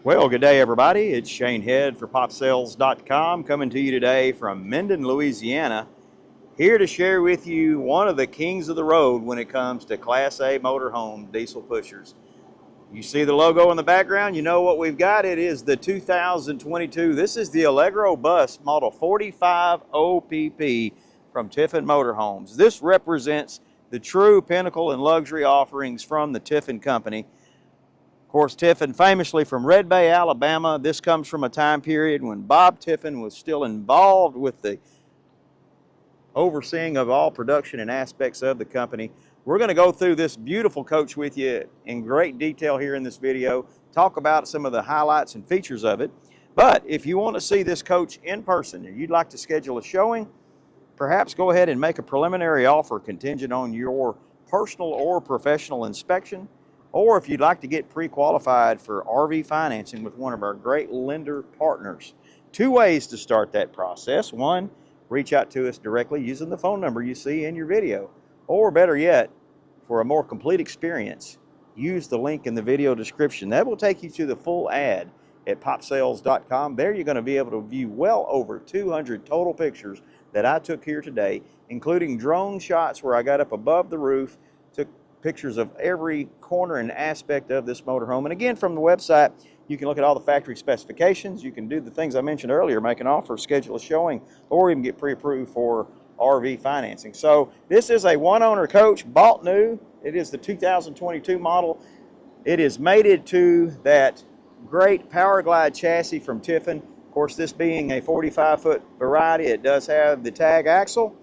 Well, good day, everybody. It's Shane Head for PopSales.com coming to you today from Minden, Louisiana, here to share with you one of the kings of the road when it comes to Class A motorhome diesel pushers. You see the logo in the background, you know what we've got. It is the 2022. This is the Allegro bus model 45 OPP from Tiffin Motorhomes. This represents the true pinnacle and luxury offerings from the Tiffin Company. Of course, Tiffin, famously from Red Bay, Alabama. This comes from a time period when Bob Tiffin was still involved with the overseeing of all production and aspects of the company. We're going to go through this beautiful coach with you in great detail here in this video, talk about some of the highlights and features of it. But if you want to see this coach in person and you'd like to schedule a showing, perhaps go ahead and make a preliminary offer contingent on your personal or professional inspection. Or if you'd like to get pre-qualified for RV financing with one of our great lender partners. Two ways to start that process. One, reach out to us directly using the phone number you see in your video. Or better yet, for a more complete experience, use the link in the video description. That will take you to the full ad at popsales.com. There you're going to be able to view well over 200 total pictures that I took here today, including drone shots where I got up above the roof, took pictures of every corner and aspect of this motorhome. And again, from the website, you can look at all the factory specifications. You can do the things I mentioned earlier, make an offer, schedule a showing, or even get pre-approved for RV financing. So this is a one-owner coach, bought new. It is the 2022 model. It is mated to that great Power Glide chassis from Tiffin. Of course, this being a 45-foot variety, it does have the tag axle.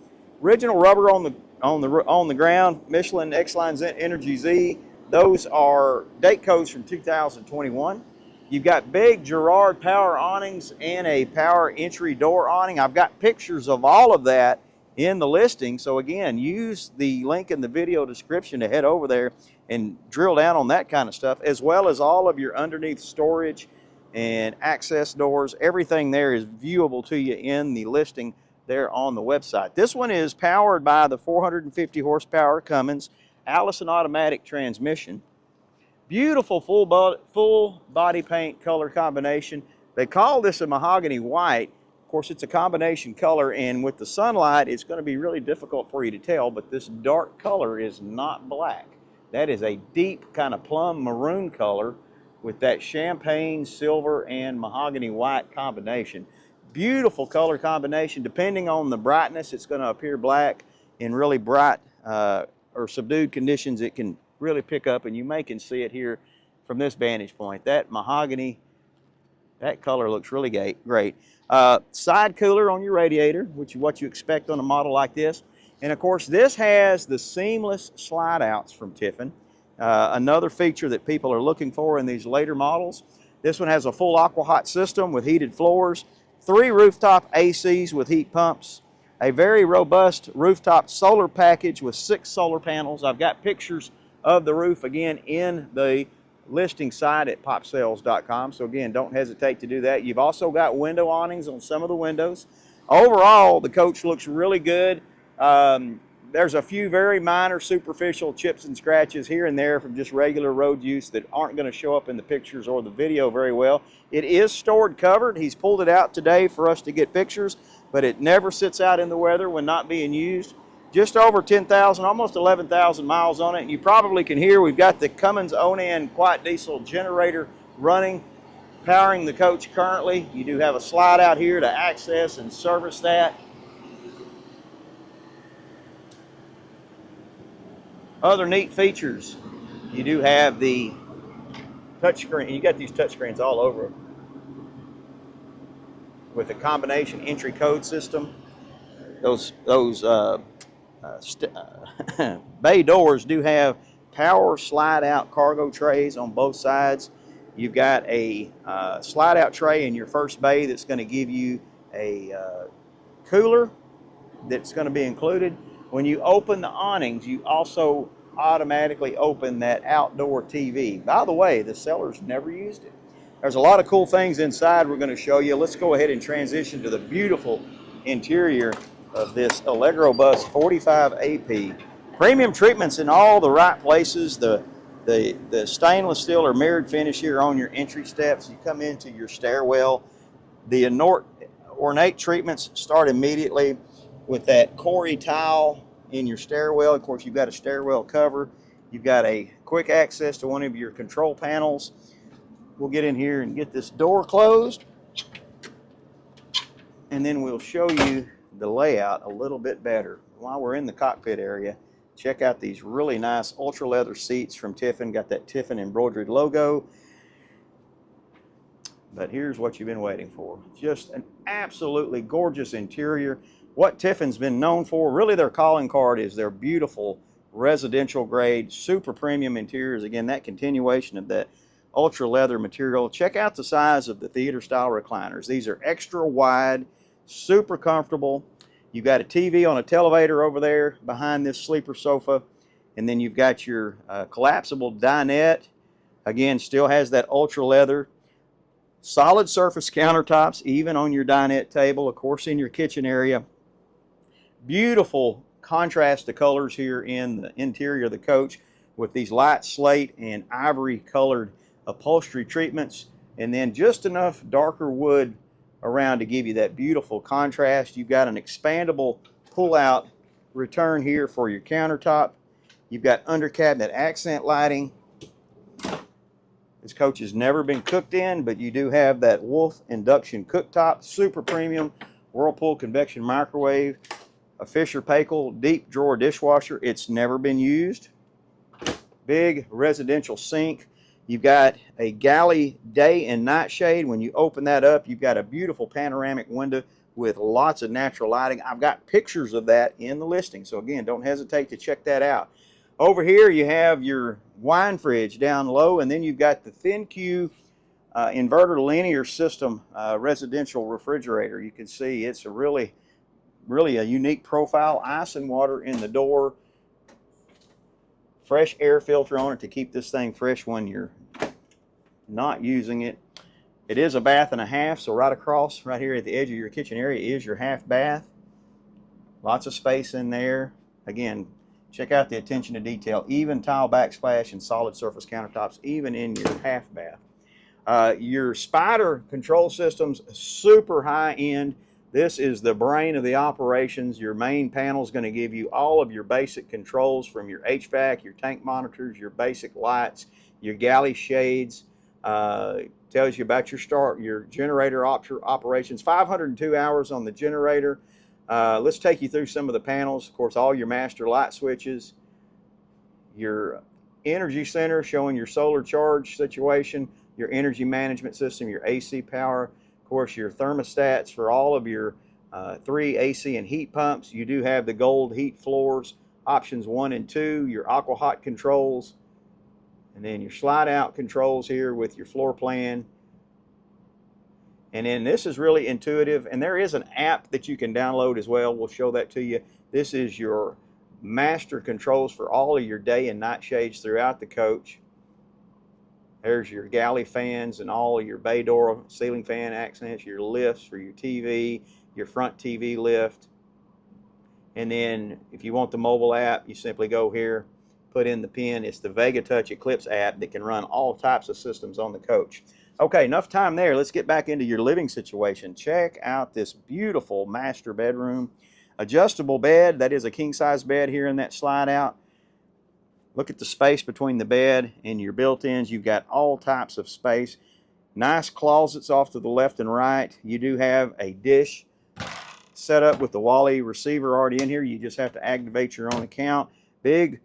Original rubber on the ground, Michelin X-Line Energy Z. Those are date codes from 2021. You've got big Girard power awnings and a power entry door awning. I've got pictures of all of that in the listing. So again, use the link in the video description to head over there and drill down on that kind of stuff, as well as all of your underneath storage and access doors. Everything there is viewable to you in the listing there on the website. This one is powered by the 450 horsepower Cummins Allison automatic transmission. Beautiful full body paint color combination. They call this a mahogany white. Of course, it's a combination color, and with the sunlight, it's going to be really difficult for you to tell, but this dark color is not black. That is a deep kind of plum maroon color with that champagne, silver, and mahogany white combination. Beautiful color combination. Depending on the brightness, it's going to appear black. In really bright or subdued conditions, it can really pick up, and you can see it here from this vantage point. That mahogany, that color looks really great. Side cooler on your radiator, which is what you expect on a model like this. And of course, this has the seamless slide outs from Tiffin. Another feature that people are looking for in these later models. This one has a full aqua hot system with heated floors, 3 rooftop ACs with heat pumps, a very robust rooftop solar package with 6 solar panels. I've got pictures of the roof again in the listing site at popsales.com. So again, don't hesitate to do that. You've also got window awnings on some of the windows. Overall, the coach looks really good. There's a few very minor superficial chips and scratches here and there from just regular road use that aren't going to show up in the pictures or the video very well. It is stored covered. He's pulled it out today for us to get pictures, but it never sits out in the weather when not being used. Just over 10,000, almost 11,000 miles on it. And you probably can hear we've got the Cummins Onan quiet diesel generator running, powering the coach currently. You do have a slide out here to access and service that. Other neat features, you do have the touchscreen. You got these touchscreens all over with a combination entry code system. Those bay doors do have power slide out cargo trays on both sides. You've got a slide out tray in your first bay that's going to give you a cooler that's going to be included. When you open the awnings, you also automatically open that outdoor TV. By the way, the sellers never used it. There's a lot of cool things inside we're going to show you. Let's go ahead and transition to the beautiful interior of this Allegro Bus 45 AP. Premium treatments in all the right places. The The stainless steel or mirrored finish here on your entry steps. You come into your stairwell. The ornate treatments start immediately with that Cori tile in your stairwell. Of course, you've got a stairwell cover. You've got a quick access to one of your control panels. We'll get in here and get this door closed, and then we'll show you the layout a little bit better. While we're in the cockpit area, check out these really nice ultra leather seats from Tiffin. Got that Tiffin embroidered logo. But here's what you've been waiting for. Just an absolutely gorgeous interior. What Tiffin's been known for, really their calling card, is their beautiful residential grade, super premium interiors. Again, that continuation of that ultra leather material. Check out the size of the theater style recliners. These are extra wide, super comfortable. You've got a TV on a televator over there behind this sleeper sofa. And then you've got your collapsible dinette. Again, still has that ultra leather. Solid surface countertops, even on your dinette table, of course, in your kitchen area. Beautiful contrast to colors here in the interior of the coach with these light slate and ivory colored upholstery treatments, and then just enough darker wood around to give you that beautiful contrast. You've got an expandable pull-out return here for your countertop. You've got under cabinet accent lighting. This coach has never been cooked in, but you do have that Wolf induction cooktop, super premium Whirlpool convection microwave, a Fisher Paykel deep drawer dishwasher. It's never been used. Big residential sink. You've got a galley day and night shade. When you open that up, you've got a beautiful panoramic window with lots of natural lighting. I've got pictures of that in the listing, so again, don't hesitate to check that out. Over here you have your wine fridge down low, and then you've got the ThinQ inverter linear system residential refrigerator. You can see it's a really a unique profile. Ice and water in the door. Fresh air filter on it to keep this thing fresh when you're not using it. It is a bath and a half, so right across, right here at the edge of your kitchen area is your half bath. Lots of space in there. Again, check out the attention to detail. Even tile backsplash and solid surface countertops, even in your half bath. Your Spider control system's super high end. This is the brain of the operations. Your main panel is going to give you all of your basic controls from your HVAC, your tank monitors, your basic lights, your galley shades. Tells you about your generator operations. 502 hours on the generator. Let's take you through some of the panels. Of course, all your master light switches. Your energy center showing your solar charge situation. Your energy management system, your AC power. Of course, your thermostats for all of your 3 AC and heat pumps. You do have the gold heat floors, options 1 and 2, your aqua hot controls, and then your slide out controls here with your floor plan. And then this is really intuitive, and there is an app that you can download as well. We'll show that to you. This is your master controls for all of your day and night shades throughout the coach. There's your galley fans and all of your bay door ceiling fan accents, your lifts for your TV, your front TV lift. And then if you want the mobile app, you simply go here, put in the pin. It's the Vega Touch Eclipse app that can run all types of systems on the coach. Okay, enough time there. Let's get back into your living situation. Check out this beautiful master bedroom. Adjustable bed, that is a king-size bed here in that slide out. Look at the space between the bed and your built-ins. You've got all types of space. Nice closets off to the left and right. You do have a dish set up with the Wally receiver already in here. You just have to activate your own account. Big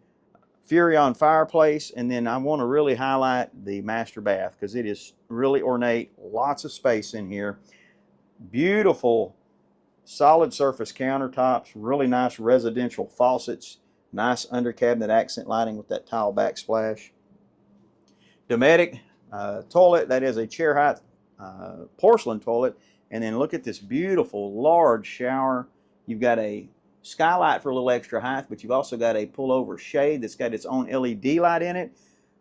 Furrion fireplace. And then I want to really highlight the master bath because it is really ornate. Lots of space in here. Beautiful solid surface countertops. Really nice residential faucets. Nice under cabinet accent lighting with that tile backsplash. Dometic toilet, that is a chair height porcelain toilet. And then look at this beautiful large shower. You've got a skylight for a little extra height, but you've also got a pullover shade that's got its own LED light in it.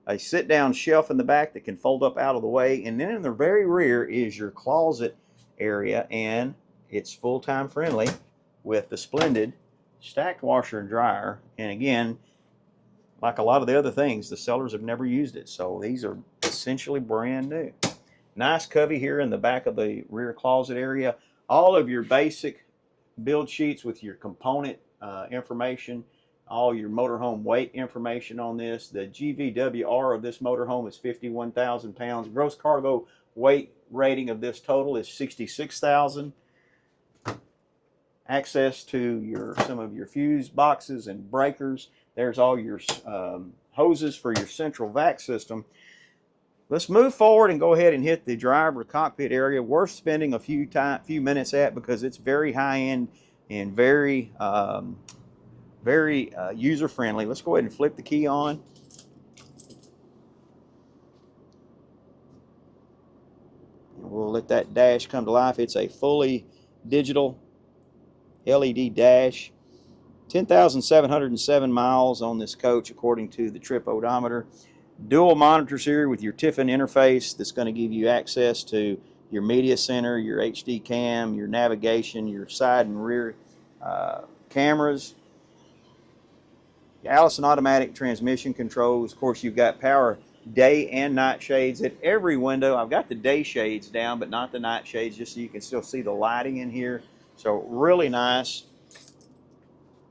A sit down shelf in the back that can fold up out of the way. And then in the very rear is your closet area, and it's full-time friendly with the splendid stacked washer and dryer. And again, like a lot of the other things, the sellers have never used it. So these are essentially brand new. Nice covey here in the back of the rear closet area. All of your basic build sheets with your component information, all your motorhome weight information on this. The GVWR of this motorhome is 51,000 pounds. Gross cargo weight rating of this total is 66,000. Access to some of your fuse boxes and breakers. There's all your hoses for your central vac system. Let's move forward and go ahead and hit the driver cockpit area. Worth spending a few minutes at because it's very high-end and very user-friendly. Let's go ahead and flip the key on. And we'll let that dash come to life. It's a fully digital LED dash. 10,707 miles on this coach according to the trip odometer. Dual monitors here with your Tiffin interface that's going to give you access to your media center, your HD cam, your navigation, your side and rear cameras. Allison automatic transmission controls. Of course, you've got power day and night shades at every window. I've got the day shades down, but not the night shades, just so you can still see the lighting in here. So really nice.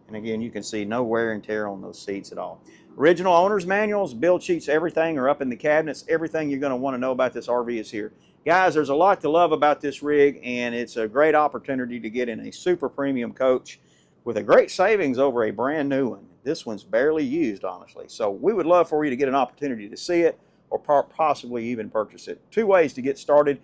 And again, you can see no wear and tear on those seats at all. Original owner's manuals, build sheets, everything are up in the cabinets. Everything you're going to want to know about this RV is here. Guys, there's a lot to love about this rig, and it's a great opportunity to get in a super premium coach with a great savings over a brand new one. This one's barely used, honestly. So we would love for you to get an opportunity to see it or possibly even purchase it. Two ways to get started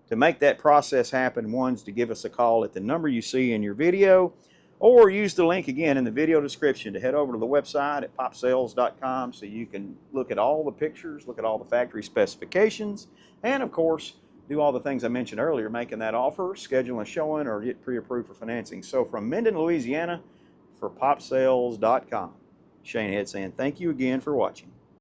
to make that process happen. One's to give us a call at the number you see in your video, or use the link again in the video description to head over to the website at popsales.com so you can look at all the pictures, look at all the factory specifications, and of course, do all the things I mentioned earlier, making that offer, schedule a showing, or get pre-approved for financing. So from Minden, Louisiana, for popsales.com, Shane Head saying thank you again for watching.